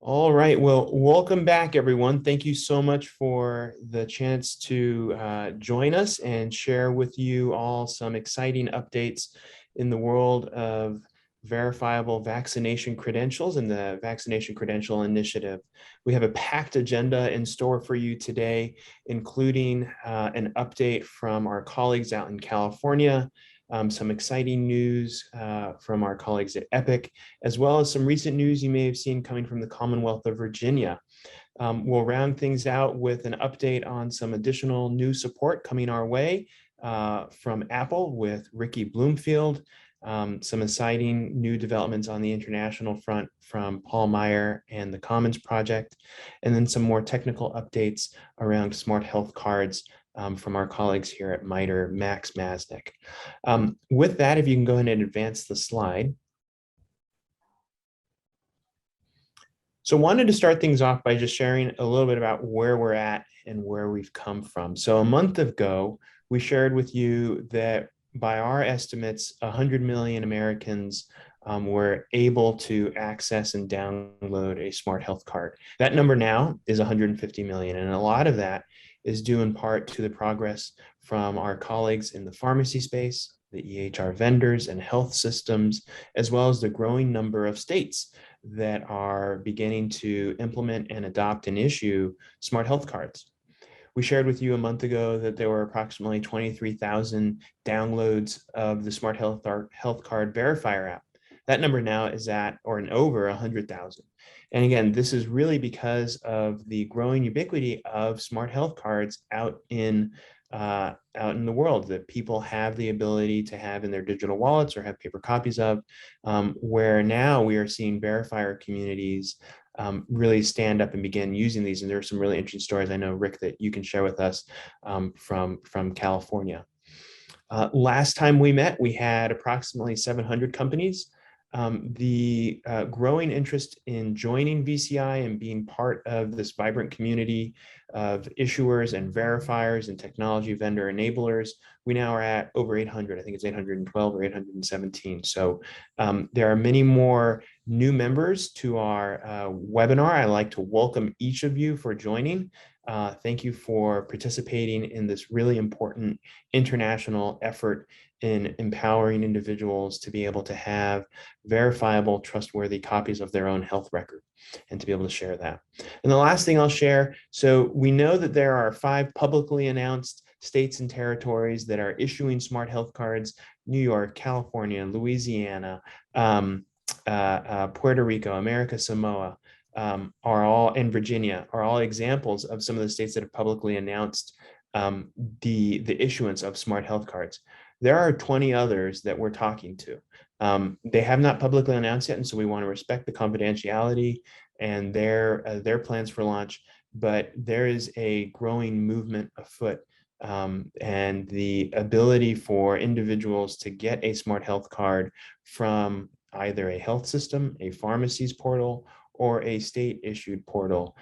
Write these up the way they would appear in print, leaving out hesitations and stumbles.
All right. Well, welcome back, everyone. Thank you so much for the chance to join us and share with you all some exciting updates in the world of verifiable vaccination credentials and the Vaccination Credential Initiative. We have a packed agenda in store for you today, including an update from our colleagues out in California, some exciting news from our colleagues at Epic, as well as some recent news you may have seen coming from the Commonwealth of Virginia. We'll round things out with an update on some additional new support coming our way from Apple with Ricky Bloomfield, some exciting new developments on the international front from Paul Meyer and the Commons Project, and then some more technical updates around smart health cards from our colleagues here at MITRE, Max Masnick. With that, if you can go ahead and advance the slide. So wanted to start things off by just sharing a little bit about where we're at and where we've come from. So a month ago, we shared with you that by our estimates, 100 million Americans were able to access and download a smart health card. That number now is 150 million, and a lot of that is due in part to the progress from our colleagues in the pharmacy space, the EHR vendors and health systems, as well as the growing number of states that are beginning to implement and adopt and issue smart health cards. We shared with you a month ago that there were approximately 23,000 downloads of the Smart Health Card Verifier app. That number now is at or in over 100,000. And again, this is really because of the growing ubiquity of smart health cards out in the world that people have the ability to have in their digital wallets or have paper copies of, where now we are seeing verifier communities really stand up and begin using these. And there are some really interesting stories, I know, Rick, that you can share with us from California. Last time we met, we had approximately 700 companies. The growing interest in joining VCI and being part of this vibrant community of issuers and verifiers and technology vendor enablers, we now are at over 800. I think it's 812 or 817. So there are many more new members to our webinar. I'd like to welcome each of you for joining. Thank you for participating in this really important international effort in empowering individuals to be able to have verifiable, trustworthy copies of their own health record and to be able to share that. And the last thing I'll share, so we know that there are 5 publicly announced states and territories that are issuing smart health cards: New York, California, Louisiana, Puerto Rico, America Samoa, are all, and Virginia, are all examples of some of the states that have publicly announced the issuance of smart health cards. There are 20 others that we're talking to. They have not publicly announced yet, and so we want to respect the confidentiality and their plans for launch, but there is a growing movement afoot, and the ability for individuals to get a smart health card from either a health system, a pharmacy's portal, or a state-issued portal,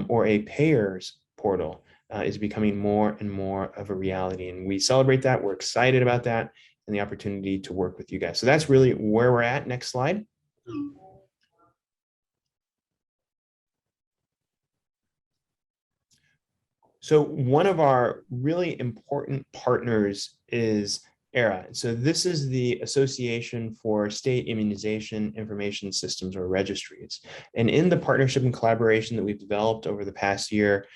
or a payer's portal, is becoming more and more of a reality. And we celebrate that. We're excited about that and the opportunity to work with you guys. So that's really where we're at. Next slide. So one of our really important partners is ERA. So this is the Association for State Immunization Information Systems, or registries. And in the partnership and collaboration that we've developed over the past year,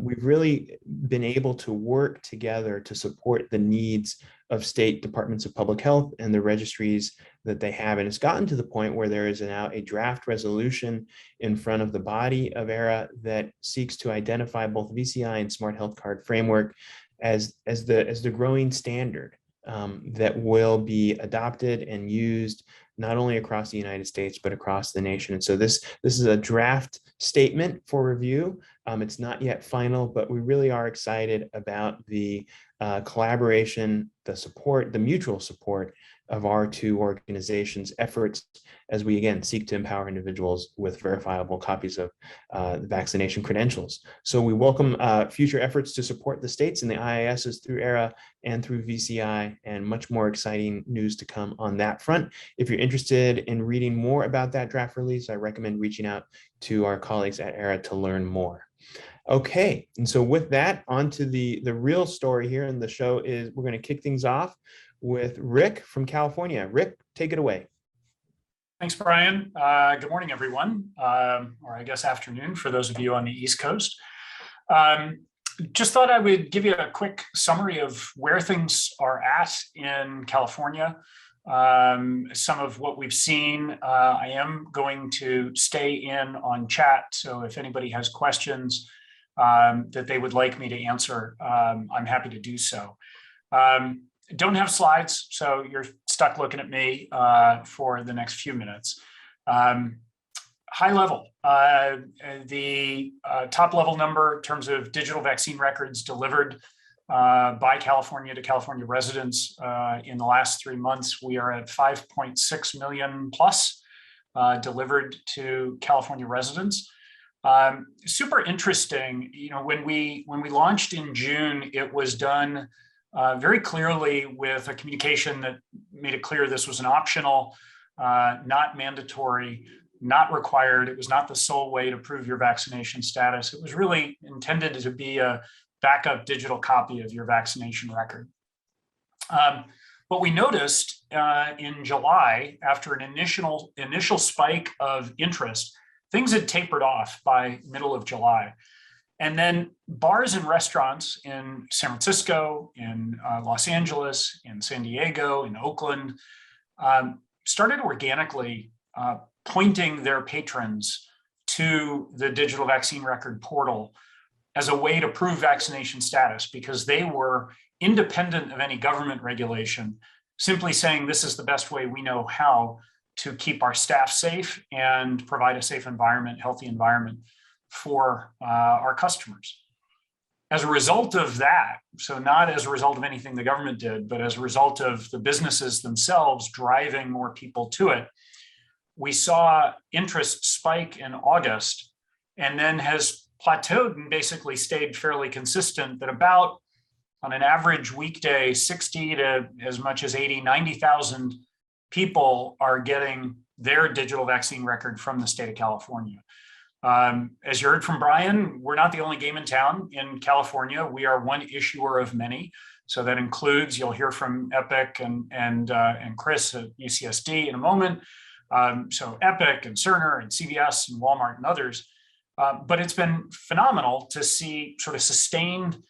we've really been able to work together to support the needs of state departments of public health and the registries that they have. And it's gotten to the point where there is now a draft resolution in front of the body of ERA that seeks to identify both VCI and Smart Health Card Framework as the growing standard that will be adopted and used not only across the United States, but across the nation. And so this is a draft statement for review. It's not yet final, but we really are excited about the collaboration, the support, the mutual support of our two organizations' efforts as we, again, seek to empower individuals with verifiable copies of the vaccination credentials. So we welcome future efforts to support the states and the IASs through ERA and through VCI, and much more exciting news to come on that front. If you're interested in reading more about that draft release, I recommend reaching out to our colleagues at ERA to learn more. Okay, and so with that, on to the real story here in the show is we're going to kick things off with Rick from California. Rick, take it away. Thanks, Brian. Good morning, everyone, or I guess afternoon for those of you on the East Coast. Just thought I would give you a quick summary of where things are at in California. Some of what we've seen. I am going to stay in on chat, so if anybody has questions that they would like me to answer, I'm happy to do so. Don't have slides, so you're stuck looking at me for the next few minutes. High level, the top level number in terms of digital vaccine records delivered by California to California residents in the last 3 months, we are at 5.6 million plus delivered to California residents. Super interesting. You know, when we launched in June, it was done very clearly with a communication that made it clear this was an optional, not mandatory, not required. It was not the sole way to prove your vaccination status. It was really intended to be a backup digital copy of your vaccination record. What we noticed in July, after an initial spike of interest, things had tapered off by middle of July. And then bars and restaurants in San Francisco, in Los Angeles, in San Diego, in Oakland, started organically pointing their patrons to the digital vaccine record portal as a way to prove vaccination status, because they were independent of any government regulation, simply saying this is the best way we know how to keep our staff safe and provide a safe environment, healthy environment for our customers. As a result of that, so not as a result of anything the government did, but as a result of the businesses themselves driving more people to it, we saw interest spike in August and then has plateaued and basically stayed fairly consistent, that about on an average weekday, 60 to as much as 80, 90,000 people are getting their digital vaccine record from the state of California. As you heard from Brian, we're not the only game in town in California. We are one issuer of many. So that includes, you'll hear from Epic and Chris at UCSD in a moment. So Epic and Cerner and CVS and Walmart and others. But it's been phenomenal to see sort of sustained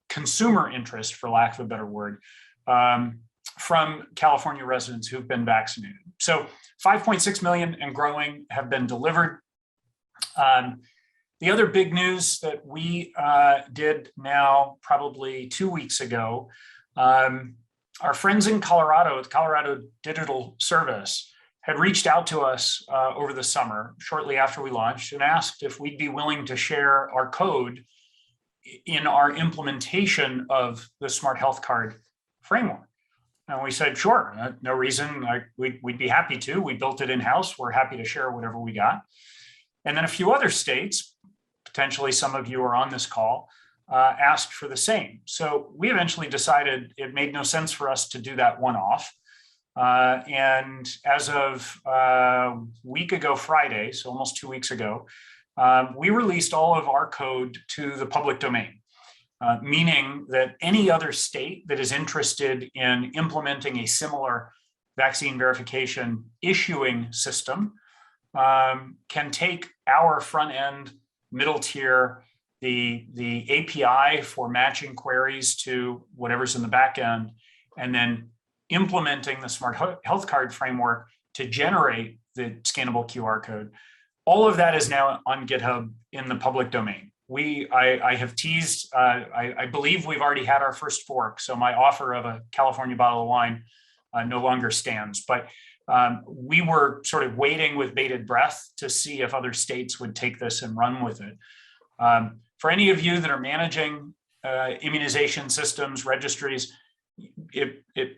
consumer interest, for lack of a better word, from California residents who've been vaccinated. So 5.6 million and growing have been delivered. The other big news that we did now probably 2 weeks ago, our friends in Colorado, the Colorado Digital Service, had reached out to us over the summer, shortly after we launched, and asked if we'd be willing to share our code in our implementation of the Smart Health Card framework. And we said, sure, no reason, we'd be happy to. We built it in-house. We're happy to share whatever we got. And then a few other states, potentially some of you are on this call, asked for the same. So we eventually decided it made no sense for us to do that one-off. And as of a week ago Friday, so almost 2 weeks ago, we released all of our code to the public domain. Meaning that any other state that is interested in implementing a similar vaccine verification issuing system can take our front end, middle tier, the API for matching queries to whatever's in the back end, and then implementing the Smart Health Card framework to generate the scannable QR code. All of that is now on GitHub in the public domain. I have teased, I believe we've already had our first fork, so my offer of a California bottle of wine no longer stands. But we were sort of waiting with bated breath to see if other states would take this and run with it. For any of you that are managing immunization systems, registries,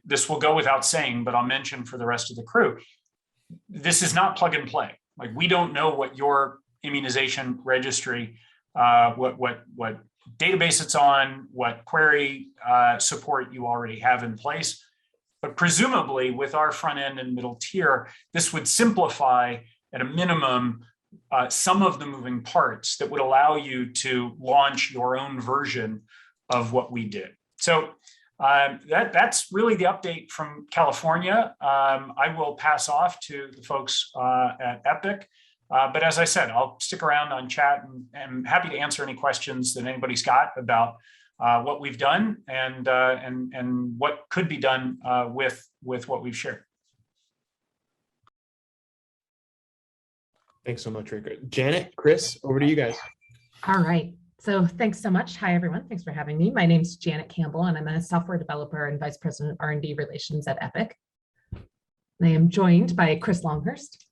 this will go without saying, but I'll mention for the rest of the crew, this is not plug and play. Like, we don't know what your immunization registry, what database it's on, what query support you already have in place. But presumably with our front end and middle tier, this would simplify at a minimum some of the moving parts that would allow you to launch your own version of what we did. So that's really the update from California. I will pass off to the folks at Epic. But as I said, I'll stick around on chat and I'm happy to answer any questions that anybody's got about what we've done and what could be done with what we've shared. Thanks so much, Rick. Janet, Chris, over to you guys. All right. So thanks so much. Hi, everyone. Thanks for having me. My name's Janet Campbell, and I'm a software developer and Vice President of R&D Relations at Epic. I am joined by Chris Longhurst,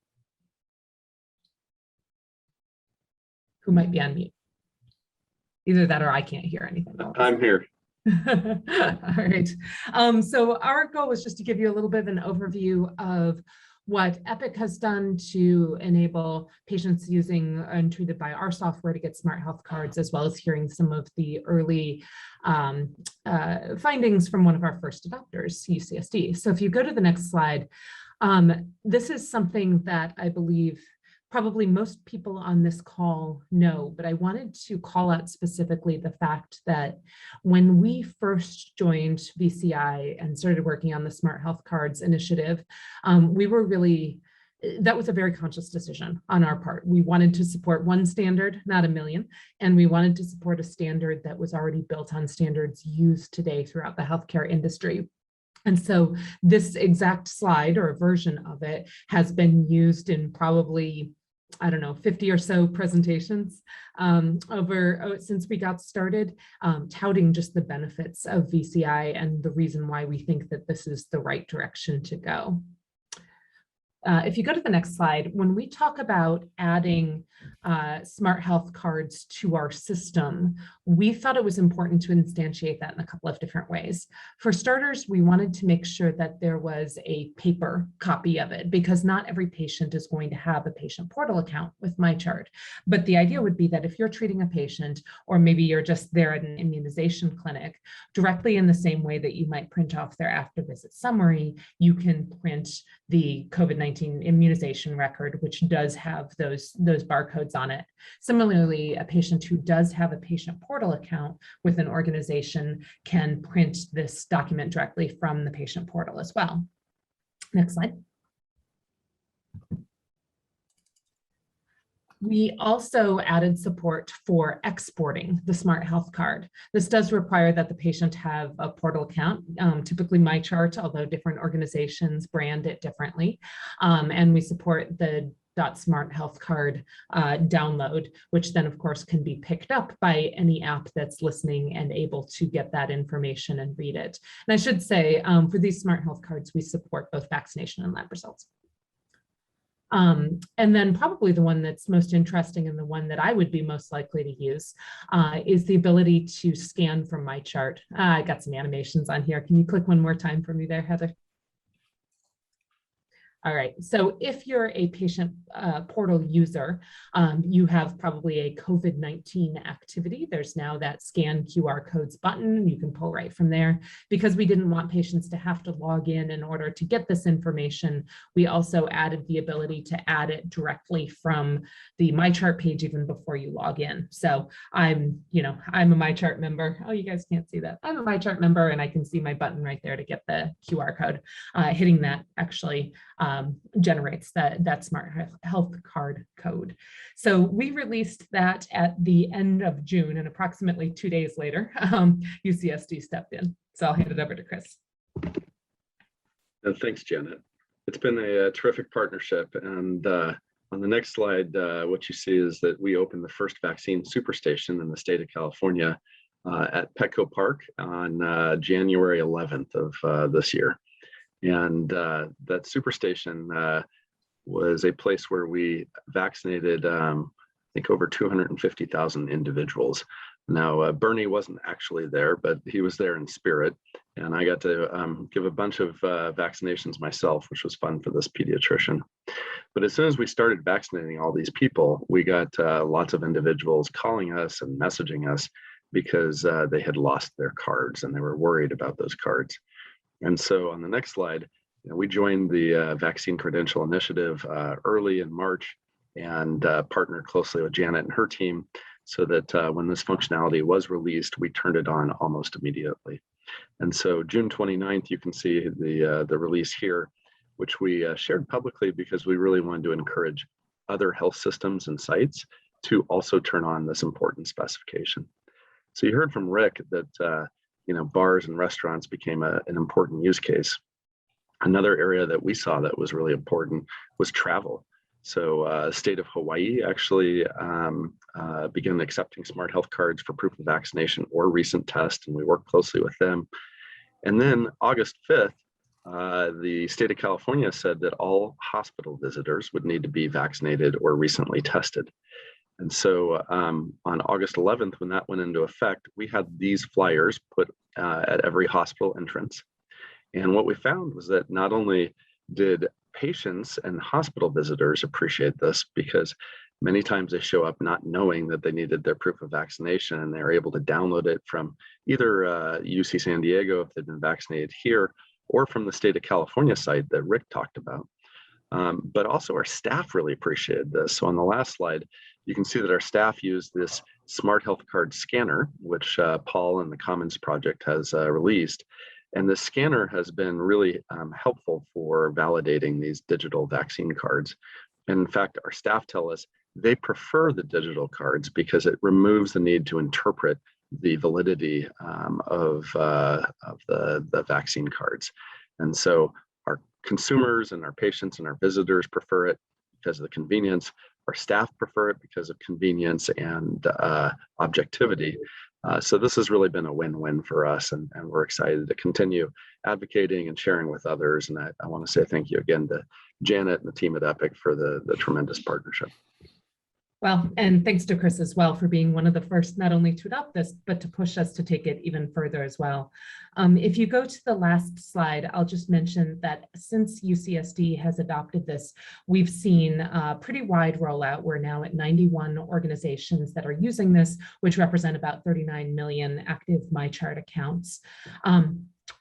who might be on mute. Either that or I can't hear anything. I'm here. All right. So our goal was just to give you a little bit of an overview of what Epic has done to enable patients using untreated by our software to get smart health cards, as well as hearing some of the early findings from one of our first adopters, UCSD. So if you go to the next slide, this is something that I believe probably most people on this call know, but I wanted to call out specifically the fact that when we first joined VCI and started working on the Smart Health Cards initiative, we were really, that was a very conscious decision on our part. We wanted to support one standard, not a million, and we wanted to support a standard that was already built on standards used today throughout the healthcare industry. And so this exact slide or a version of it has been used in probably, I don't know, 50 or so presentations since we got started, touting just the benefits of VCI and the reason why we think that this is the right direction to go. If you go to the next slide, when we talk about adding smart health cards to our system, we thought it was important to instantiate that in a couple of different ways. For starters, we wanted to make sure that there was a paper copy of it, because not every patient is going to have a patient portal account with MyChart. But the idea would be that if you're treating a patient, or maybe you're just there at an immunization clinic, directly in the same way that you might print off their after visit summary, you can print the COVID-19 immunization record, which does have those barcodes on it. Similarly, a patient who does have a patient portal account with an organization can print this document directly from the patient portal as well. Next slide. We also added support for exporting the Smart Health Card. This does require that the patient have a portal account, typically MyChart, although different organizations brand it differently. And we support the .smart health card download, which then of course can be picked up by any app that's listening and able to get that information and read it. And I should say, for these smart health cards, we support both vaccination and lab results. And then probably the one that's most interesting and the one that I would be most likely to use is the ability to scan from MyChart. I got some animations on here. Can you click one more time for me there, Heather? All right, so if you're a patient portal user, you have probably a COVID-19 activity. There's now that scan QR codes button. You can pull right from there. Because we didn't want patients to have to log in order to get this information, we also added the ability to add it directly from the MyChart page even before you log in. So I'm a MyChart member. Oh, you guys can't see that. I'm a MyChart member and I can see my button right there to get the QR code. Hitting that actually generates that smart health card code. So we released that at the end of June, and approximately 2 days later, UCSD stepped in. So I'll hand it over to Chris. Thanks, Janet. It's been a terrific partnership. And on the next slide, what you see is that we opened the first vaccine Superstation in the state of California at Petco Park on January 11th of this year. And that Superstation was a place where we vaccinated, I think, over 250,000 individuals. Now, Bernie wasn't actually there, but he was there in spirit. And I got to give a bunch of vaccinations myself, which was fun for this pediatrician. But as soon as we started vaccinating all these people, we got lots of individuals calling us and messaging us because they had lost their cards and they were worried about those cards. And so on the next slide, we joined the Vaccine Credential Initiative early in March and partnered closely with Janet and her team so that when this functionality was released, we turned it on almost immediately. And so June 29th, you can see the release here, which we shared publicly because we really wanted to encourage other health systems and sites to also turn on this important specification. So you heard from Rick that bars and restaurants became an important use case. Another area that we saw that was really important was travel. So state of Hawaii actually began accepting smart health cards for proof of vaccination or recent test, and we worked closely with them. And then August 5th, the state of California said that all hospital visitors would need to be vaccinated or recently tested. And so on August 11th, when that went into effect, we had these flyers put at every hospital entrance. And what we found was that not only did patients and hospital visitors appreciate this, because many times they show up not knowing that they needed their proof of vaccination, and they're able to download it from either UC San Diego if they've been vaccinated here, or from the state of California site that Rick talked about. But also our staff really appreciated this. So on the last slide, you can see that our staff used this smart health card scanner, which Paul and the Commons Project has released. And the scanner has been really helpful for validating these digital vaccine cards. And in fact, our staff tell us they prefer the digital cards because it removes the need to interpret the validity of the vaccine cards. And so our consumers and our patients and our visitors prefer it because of the convenience. Our staff prefer it because of convenience and objectivity. So this has really been a win-win for us, and we're excited to continue advocating and sharing with others. And I want to say thank you again to Janet and the team at Epic for the tremendous partnership. Well, and thanks to Chris as well for being one of the first not only to adopt this, but to push us to take it even further as well. If you go to the last slide, I'll just mention that since UCSD has adopted this, we've seen a pretty wide rollout. We're now at 91 organizations that are using this, which represent about 39 million active MyChart accounts.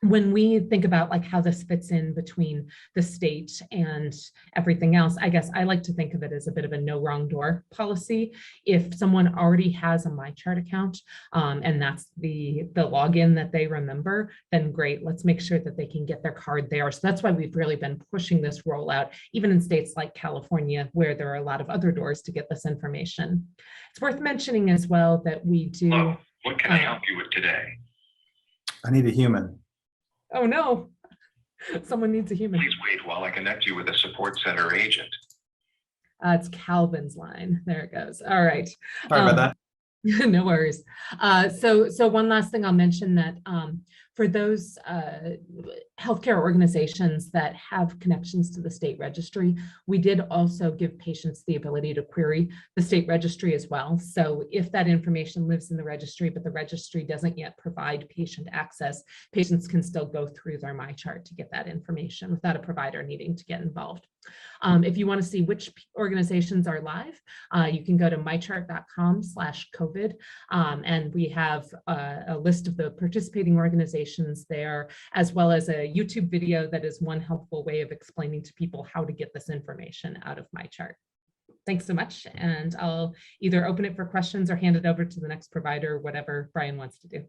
When we think about like how this fits in between the state and everything else, I guess I like to think of it as a bit of a no wrong door policy. If someone already has a MyChart account and that's the login that they remember, then great, let's make sure that they can get their card there. So that's why we've really been pushing this rollout, even in states like California, where there are a lot of other doors to get this information. It's worth mentioning as well that we do. Hello, what can I help you with today? I need a human. Oh no, someone needs a human. Please wait while I connect you with a support center agent. It's Calvin's line. There it goes. All right. Sorry about that. No worries. So one last thing I'll mention that for those healthcare organizations that have connections to the state registry, we did also give patients the ability to query the state registry as well. So if that information lives in the registry, but the registry doesn't yet provide patient access, patients can still go through their MyChart to get that information without a provider needing to get involved. If you want to see which organizations are live, you can go to mychart.com/COVID, and we have a list of the participating organizations there, as well as a YouTube video that is one helpful way of explaining to people how to get this information out of MyChart. Thanks so much, and I'll either open it for questions or hand it over to the next provider, whatever Brian wants to do.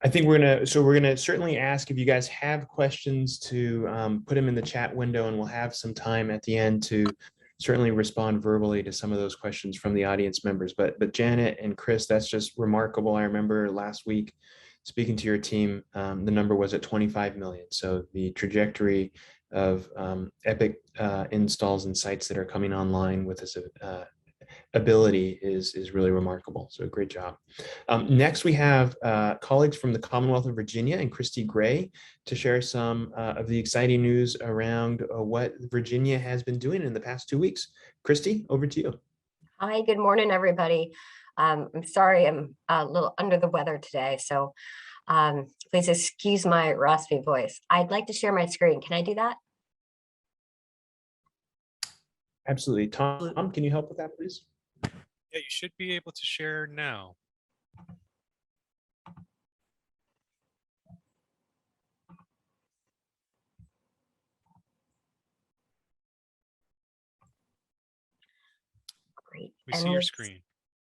I think we're gonna certainly ask if you guys have questions to put them in the chat window, and we'll have some time at the end to certainly respond verbally to some of those questions from the audience members. But Janet and Chris, that's just remarkable. I remember last week speaking to your team, the number was at 25 million. So the trajectory of Epic installs and sites that are coming online with this ability is really remarkable. So great job. Next, we have colleagues from the Commonwealth of Virginia and Christy Gray to share some of the exciting news around what Virginia has been doing in the past 2 weeks. Christy, over to you. Hi, good morning, everybody. I'm sorry I'm a little under the weather today, so please excuse my raspy voice. I'd like to share my screen. Can I do that? Absolutely. Tom, can you help with that, please? Yeah, you should be able to share now. Great. We And see your with- screen.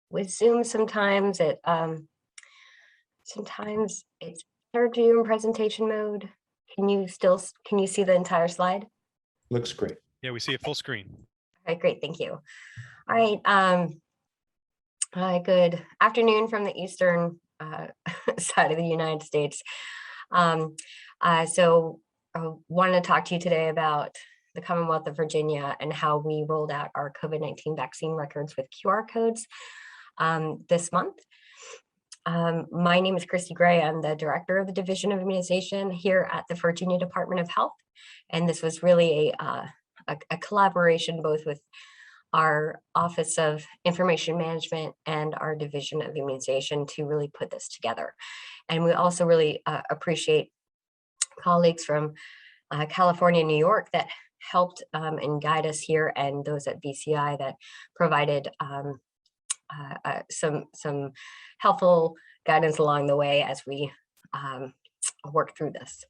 With Zoom, sometimes it's hard to do in presentation mode. Can you see the entire slide? Looks great. Yeah, we see it full screen. Okay, great, thank you. All right, good afternoon from the eastern side of the United States. So I wanted to talk to you today about the Commonwealth of Virginia and how we rolled out our COVID-19 vaccine records with QR codes this month. My name is Christy Gray. I'm the director of the Division of Immunization here at the Virginia Department of Health. And this was really a collaboration both with our Office of Information Management and our Division of Immunization to really put this together. And we also really appreciate colleagues from California and New York that helped and guide us here, and those at VCI that provided some helpful guidance along the way as we work through this.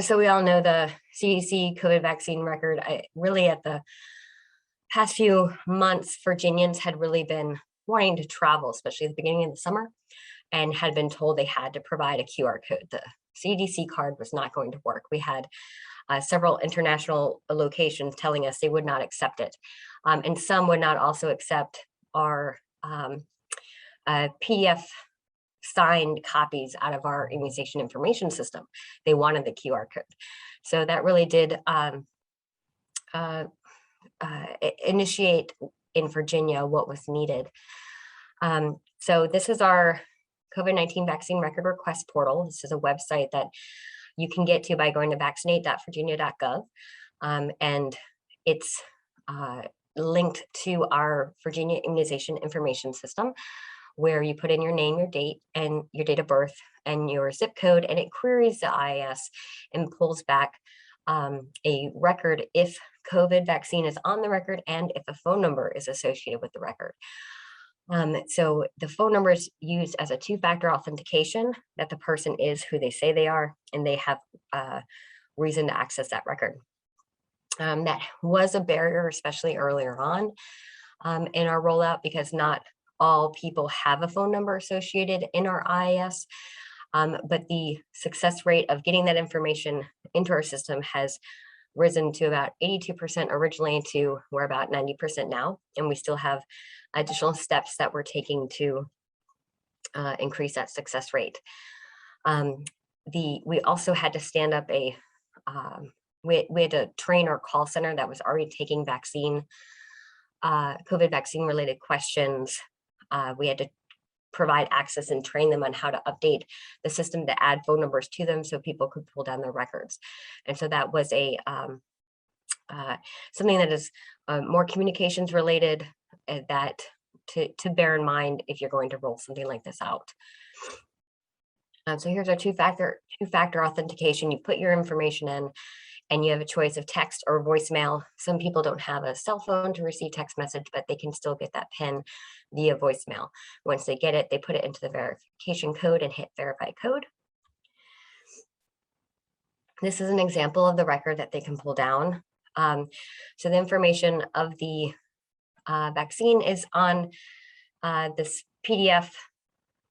So we all know the CDC COVID vaccine record. Really at the past few months, Virginians had really been wanting to travel, especially at the beginning of the summer, and had been told they had to provide a QR code. The CDC card was not going to work. We had several international locations telling us they would not accept it. And some would not also accept our PDF signed copies out of our immunization information system. They wanted the QR code. So that really did initiate in Virginia what was needed. So this is our COVID-19 vaccine record request portal. This is a website that you can get to by going to vaccinate.virginia.gov. And it's linked to our Virginia immunization information system, where you put in your name, your date, and your date of birth and your zip code, and it queries the IAS and pulls back a record if COVID vaccine is on the record and if a phone number is associated with the record. So the phone number is used as a two-factor authentication that the person is who they say they are, and they have reason to access that record. That was a barrier, especially earlier on in our rollout, because not all people have a phone number associated in our IAS, but the success rate of getting that information into our system has risen to about 82% originally to we're about 90% now, and we still have additional steps that we're taking to increase that success rate. We also had to stand up we had to train our call center that was already taking COVID vaccine related questions. We had to provide access and train them on how to update the system to add phone numbers to them so people could pull down their records. And so that was something that is more communications related that to bear in mind if you're going to roll something like this out. So here's our two-factor authentication. You put your information in and you have a choice of text or voicemail. Some people don't have a cell phone to receive text message, but they can still get that PIN via voicemail. Once they get it, they put it into the verification code and hit verify code. This is an example of the record that they can pull down. So the information of the vaccine is on this PDF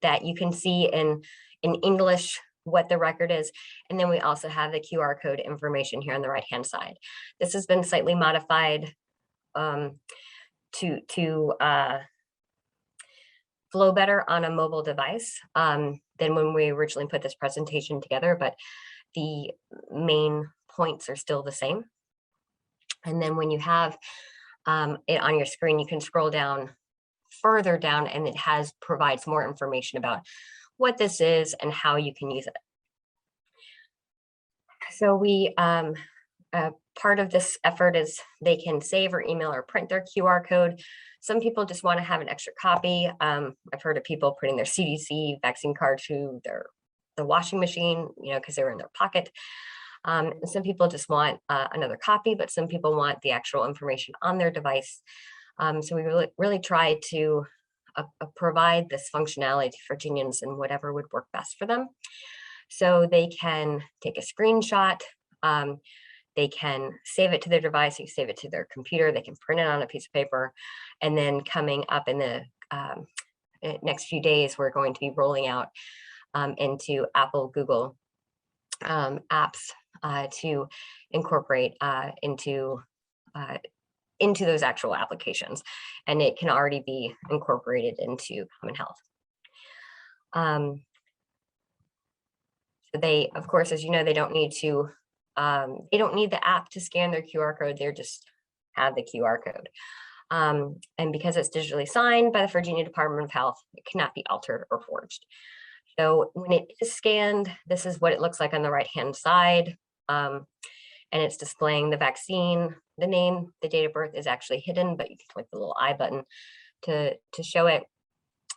that you can see in English what the record is. And then we also have the QR code information here on the right-hand side. This has been slightly modified to flow better on a mobile device than when we originally put this presentation together, but the main points are still the same. And then when you have it on your screen, you can scroll down further down and it provides more information about what this is and how you can use it. So we part of this effort is they can save or email or print their QR code. Some people just want to have an extra copy. I've heard of people putting their CDC vaccine card to the washing machine, because they were in their pocket. Some people just want another copy, but some people want the actual information on their device. So we really try to provide this functionality to Virginians and whatever would work best for them. So they can take a screenshot, they can save it to their device, you can save it to their computer, they can print it on a piece of paper, and then coming up in the next few days, we're going to be rolling out into Apple, Google apps to incorporate into those actual applications, and it can already be incorporated into Common Health. So they, of course, as you know, they don't need the app to scan their QR code. They just have the QR code. And because it's digitally signed by the Virginia Department of Health, it cannot be altered or forged. So when it is scanned, this is what it looks like on the right-hand side. And it's displaying the vaccine, the name, the date of birth is actually hidden, but you can click the little I button to show it.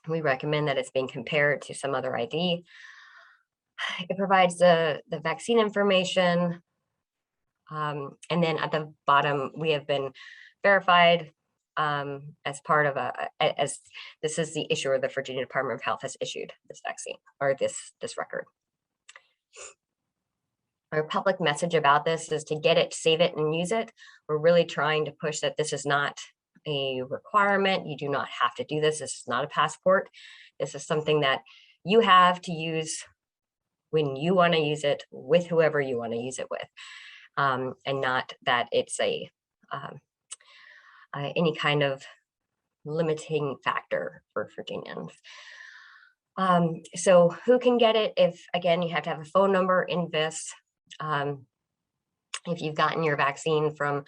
We recommend that it's being compared to some other ID. It provides the vaccine information. And then at the bottom, we have been verified as part of as this is the issuer, the Virginia Department of Health has issued this vaccine or this record. Our public message about this is to get it, save it, and use it. We're really trying to push that this is not a requirement. You do not have to do this. This is not a passport. This is something that you have to use when you want to use it with whoever you want to use it with, and not that it's any kind of limiting factor for Virginians. So who can get it? If, again, you have to have a phone number in VIS. If you've gotten your vaccine from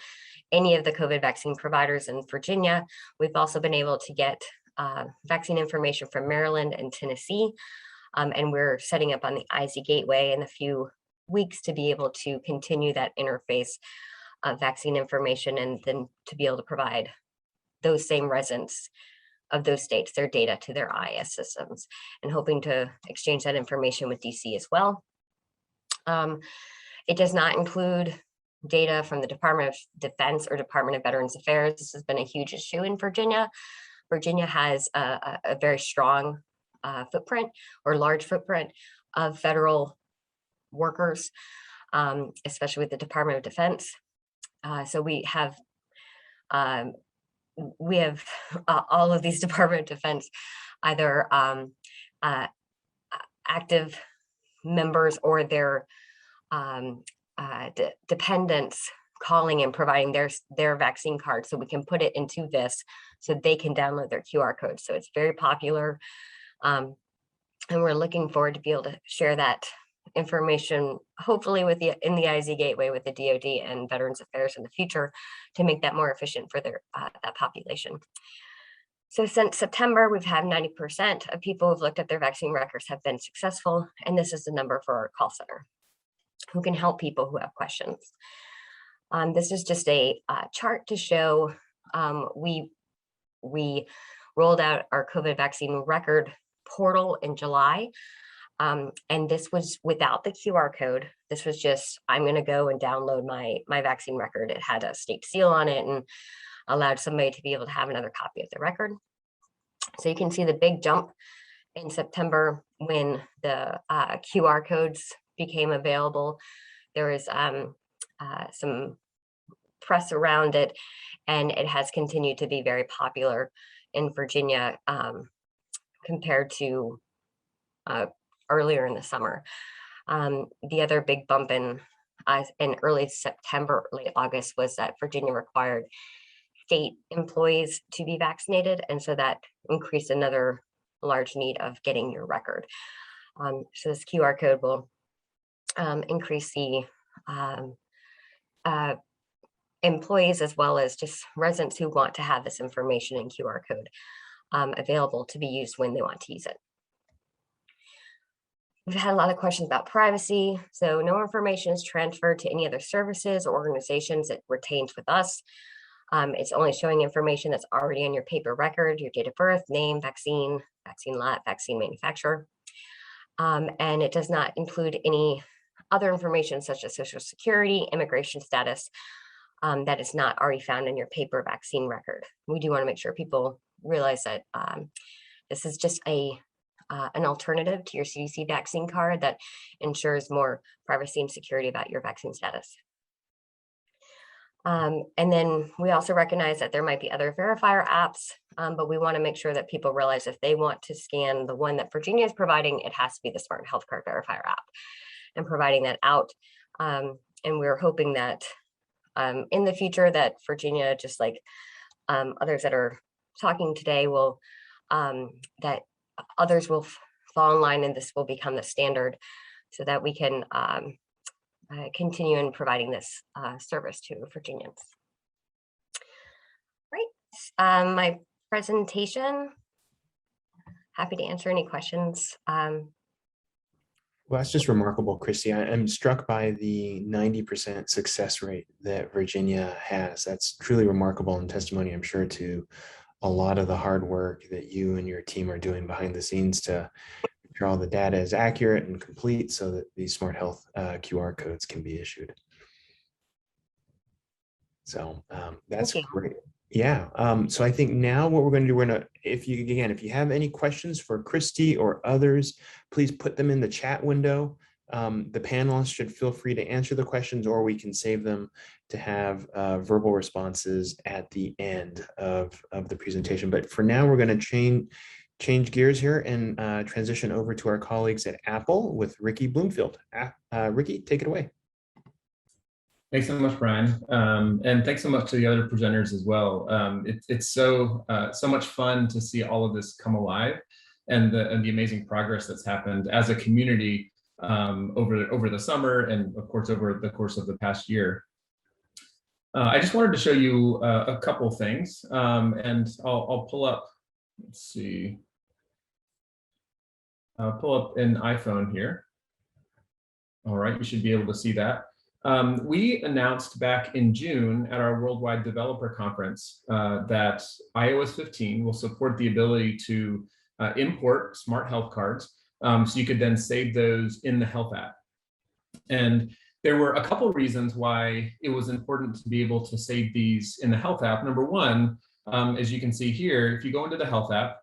any of the COVID vaccine providers in Virginia, we've also been able to get vaccine information from Maryland and Tennessee. And we're setting up on the IZ Gateway in a few weeks to be able to continue that interface of vaccine information, and then to be able to provide those same residents of those states their data to their IS systems, and hoping to exchange that information with DC as well. It does not include data from the Department of Defense or Department of Veterans Affairs. This has been a huge issue in Virginia. Virginia has a very strong footprint or large footprint of federal workers, especially with the Department of Defense. So we have all of these Department of Defense either active members or their dependents calling and providing their vaccine card, so we can put it into this so they can download their QR code. So it's very popular, and we're looking forward to be able to share that information, hopefully in the IZ Gateway with the DoD and Veterans Affairs in the future, to make that more efficient for that population. So since September, we've had 90% of people who've looked at their vaccine records have been successful, and this is the number for our call center, who can help people who have questions. This is just a chart to show we rolled out our COVID vaccine record portal in July. And this was without the QR code. This was just, I'm going to go and download my vaccine record. It had a state seal on it and allowed somebody to be able to have another copy of the record. So you can see the big jump in September when the QR codes became available. There was some press around it, and it has continued to be very popular in Virginia compared to earlier in the summer. The other big bump in early September, late August, was that Virginia required state employees to be vaccinated, and so that increased another large need of getting your record. So this QR code will increase the employees as well as just residents who want to have this information in QR code available to be used when they want to use it. We've had a lot of questions about privacy. So no information is transferred to any other services or organizations. It retains with us. It's only showing information that's already in your paper record, your date of birth, name, vaccine, vaccine lot, vaccine manufacturer. And it does not include any other information such as social security, immigration status, that is not already found in your paper vaccine record. We do want to make sure people realize that this is just an alternative to your CDC vaccine card that ensures more privacy and security about your vaccine status. And then we also recognize that there might be other verifier apps, but we want to make sure that people realize if they want to scan the one that Virginia is providing, it has to be the Smart Health Card Verifier app, and providing that out. And we're hoping that in the future that Virginia, just like others that are talking today, will that others will fall in line and this will become the standard so that we can continue in providing this service to Virginians. Right, my presentation. Happy to answer any questions. Well, that's just remarkable, Christy. I'm struck by the 90% success rate that Virginia has. That's truly remarkable and testimony, I'm sure, to a lot of the hard work that you and your team are doing behind the scenes to make sure all the data is accurate and complete so that these smart health QR codes can be issued. So that's great. Yeah. So I think now what we're going to do, we're going to, if you have any questions for Christy or others, please put them in the chat window. The panelists should feel free to answer the questions, or we can save them to have verbal responses at the end of the presentation. But for now, we're going to change gears here and transition over to our colleagues at Apple with Ricky Bloomfield. Ricky, take it away. Thanks so much, Brian. And thanks so much to the other presenters as well. It's so much fun to see all of this come alive and the amazing progress that's happened as a community over the summer and of course over the course of the past year. I just wanted to show you a couple things, and I'll pull up, let's see, I'll pull up an iPhone here. All right, you should be able to see that. We announced back in June at our Worldwide Developer Conference that iOS 15 will support the ability to import smart health cards, so you could then save those in the health app. And there were a couple of reasons why it was important to be able to save these in the health app. Number one, as you can see here, if you go into the health app,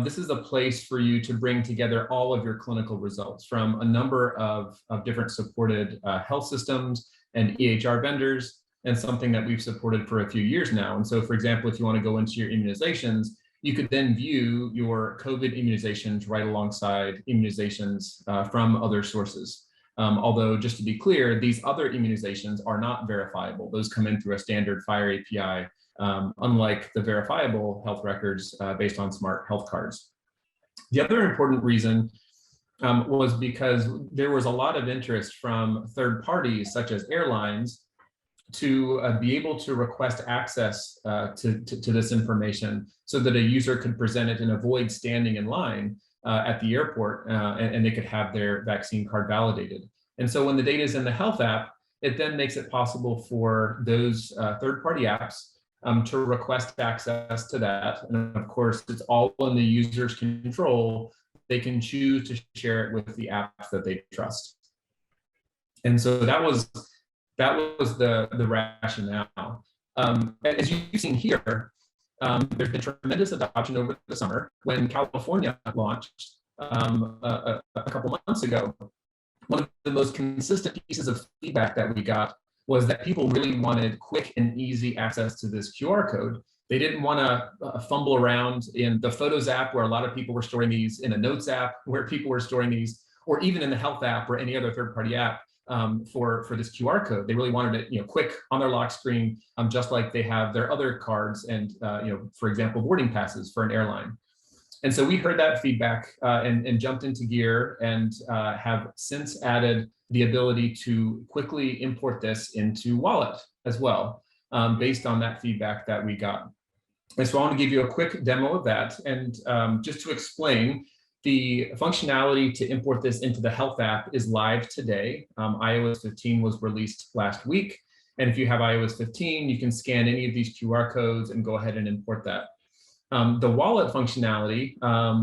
this is a place for you to bring together all of your clinical results from a number of different supported health systems and EHR vendors, and something that we've supported for a few years now. And so, for example, if you want to go into your immunizations, you could then view your COVID immunizations right alongside immunizations from other sources. Although, just to be clear, these other immunizations are not verifiable. Those come in through a standard FHIR API, unlike the verifiable health records based on smart health cards. The other important reason was because there was a lot of interest from third parties, such as airlines, to be able to request access to this information so that a user could present it and avoid standing in line at the airport, and they could have their vaccine card validated. And so when the data is in the health app, it then makes it possible for those third-party apps to request access to that. And of course, it's all in the user's control. They can choose to share it with the apps that they trust. And so that was the rationale. As you've seen here, there's been tremendous adoption over the summer. When California launched a couple months ago, one of the most consistent pieces of feedback that we got was that people really wanted quick and easy access to this QR code. They didn't want to fumble around in the Photos app, where a lot of people were storing these, in a Notes app, where people were storing these, or even in the Health app or any other third-party app for this QR code. They really wanted it, quick on their lock screen, just like they have their other cards and, for example, boarding passes for an airline. And so we heard that feedback and jumped into gear and have since added the ability to quickly import this into Wallet as well, based on that feedback that we got. And so I want to give you a quick demo of that. And just to explain, The functionality to import this into the health app is live today. iOS 15 was released last week. And if you have iOS 15, you can scan any of these QR codes and go ahead and import that. The wallet functionality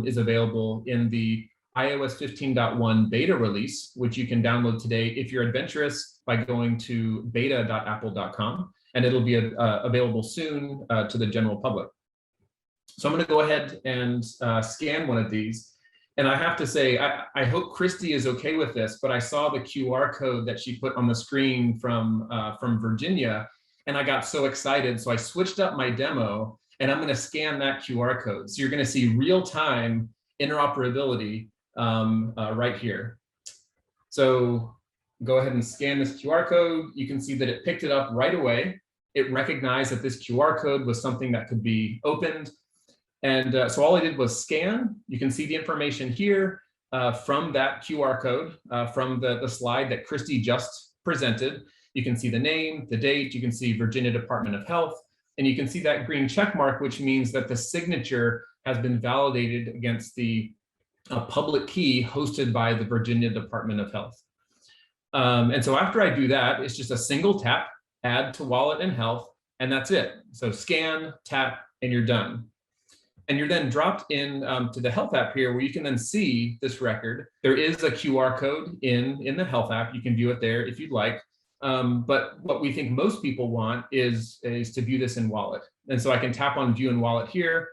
is available in the iOS 15.1 beta release, which you can download today if you're adventurous by going to beta.apple.com, and it'll be available soon to the general public. So I'm going to go ahead and scan one of these. And I have to say, I hope Christy is okay with this, but I saw the QR code that she put on the screen from Virginia, and I got so excited. So I switched up my demo, and I'm going to scan that QR code. So you're going to see real-time interoperability right here. So go ahead and scan this QR code. You can see that it picked it up right away. It recognized that this QR code was something that could be opened. And so all I did was scan. You can see the information here from that QR code from the slide that Christy just presented. You can see the name, the date, you can see Virginia Department of Health, and you can see that green check mark, which means that the signature has been validated against the public key hosted by the Virginia Department of Health. And so after I do that, it's just a single tap, add to wallet and health, and that's it. So scan, tap, and you're done. And you're then dropped in to the health app here, where you can then see this record. There is a QR code in the health app. You can view it there if you'd like. But what we think most people want is to view this in wallet. And so I can tap on view in wallet here.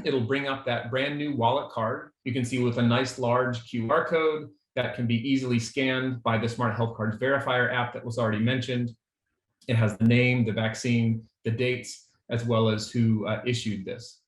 It'll bring up that brand new wallet card. You can see with a nice large QR code that can be easily scanned by the Smart Health Cards Verifier app that was already mentioned. It has the name, the vaccine, the dates, as well as who issued this.